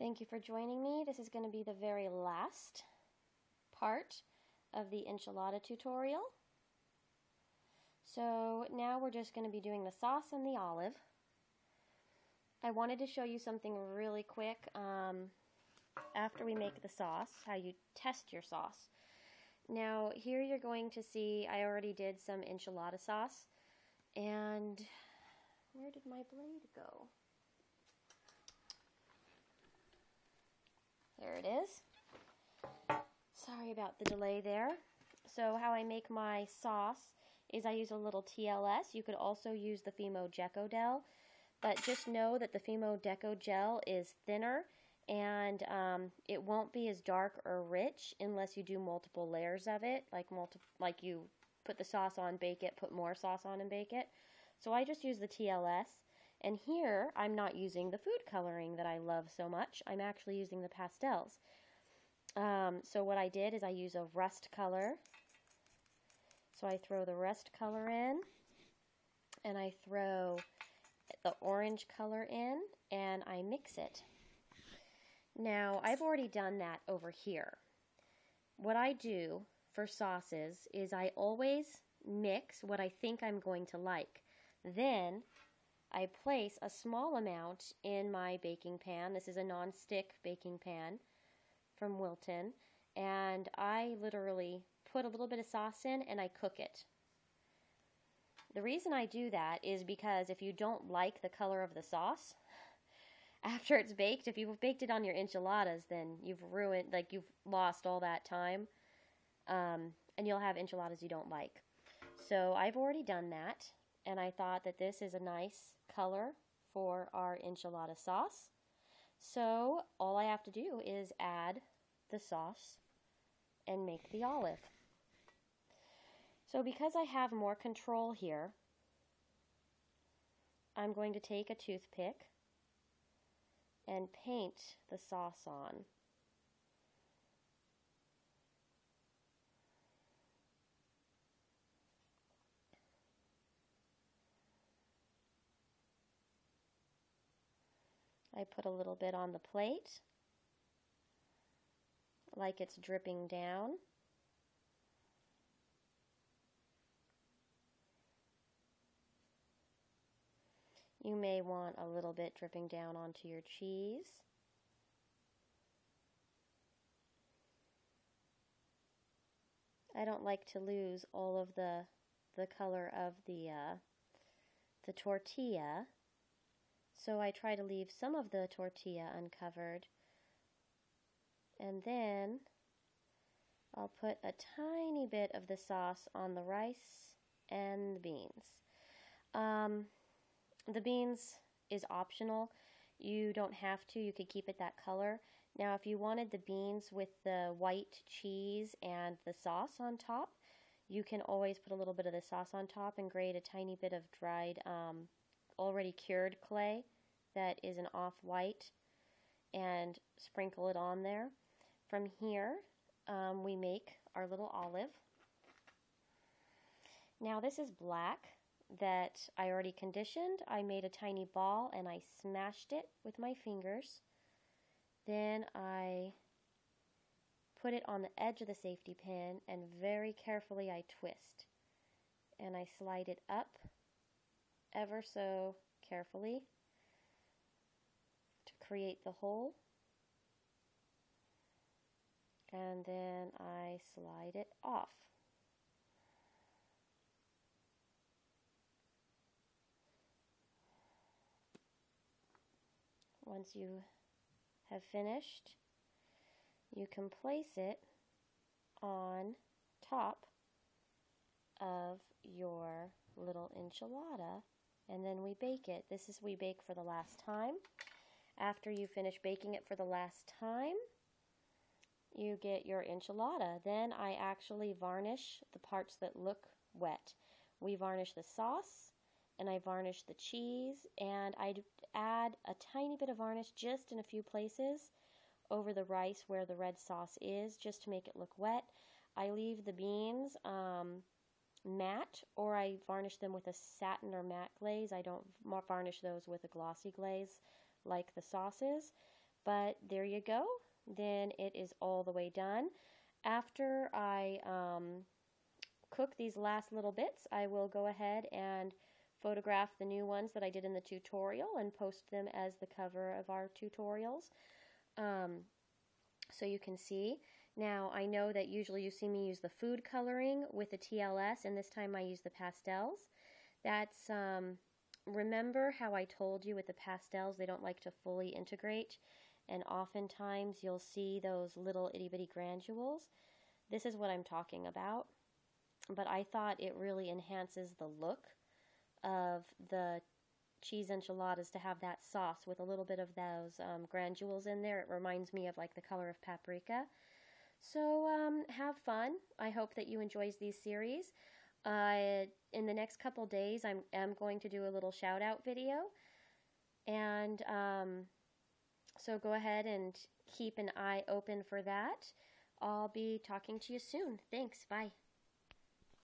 Thank you for joining me. This is going to be the very last part of the enchilada tutorial. So now we're just going to be doing the sauce and the olive. I wanted to show you something really quick after we make the sauce, how you test your sauce. Now here you're going to see I already did some enchilada sauce, and where did my blade go? There it is. Sorry about the delay there. So how I make my sauce is I use a little TLS. You could also use the Fimo Deco Gel, but just know that the Fimo Deco Gel is thinner and it won't be as dark or rich unless you do multiple layers of it, like you put the sauce on, bake it, put more sauce on and bake it. So I just use the TLS. And here, I'm not using the food coloring that I love so much. I'm actually using the pastels. So what I did is I use a rust color. So I throw the rust color in, and I throw the orange color in, and I mix it. Now, I've already done that over here. What I do for sauces is I always mix what I think I'm going to like. Then I place a small amount in my baking pan. This is a non-stick baking pan from Wilton, and I literally put a little bit of sauce in and I cook it. The reason I do that is because if you don't like the color of the sauce after it's baked, if you've baked it on your enchiladas, then you've you've lost all that time, and you'll have enchiladas you don't like. So I've already done that, and I thought that this is a nice color for our enchilada sauce. So all I have to do is add the sauce and make the olive. So because I have more control here, I'm going to take a toothpick and paint the sauce on. I put a little bit on the plate, like it's dripping down. You may want a little bit dripping down onto your cheese. I don't like to lose all of the color of the tortilla, so I try to leave some of the tortilla uncovered. And then I'll put a tiny bit of the sauce on the rice and the beans. The beans is optional. You don't have to. You could keep it that color. Now, if you wanted the beans with the white cheese and the sauce on top, you can always put a little bit of the sauce on top and grate a tiny bit of dried, already cured clay that is an off-white and sprinkle it on there. From here, we make our little olive. Now this is black that I already conditioned. I made a tiny ball and I smashed it with my fingers. Then I put it on the edge of the safety pin and very carefully I twist. And I slide it up ever so carefully to create the hole. And then I slide it off. Once you have finished, you can place it on top of your little enchilada, and then we bake it. We bake for the last time. After you finish baking it for the last time, you get your enchilada. Then I actually varnish the parts that look wet. We varnish the sauce, and I varnish the cheese, and I add a tiny bit of varnish just in a few places over the rice where the red sauce is, just to make it look wet. I leave the beans matte, or I varnish them with a satin or matte glaze. I don't varnish those with a glossy glaze like the sauces. But there you go. Then it is all the way done. After I cook these last little bits, I will go ahead and photograph the new ones that I did in the tutorial and post them as the cover of our tutorials, so you can see. Now, I know that usually you see me use the food coloring with the TLS, and this time I use the pastels. That's, remember how I told you with the pastels, they don't like to fully integrate, and oftentimes you'll see those little itty-bitty granules. This is what I'm talking about, but I thought it really enhances the look of the cheese enchiladas to have that sauce with a little bit of those granules in there. It reminds me of like the color of paprika. So have fun. I hope that you enjoy these series. In the next couple days, I am going to do a little shout out video, and so go ahead and keep an eye open for that. I'll be talking to you soon. Thanks. Bye.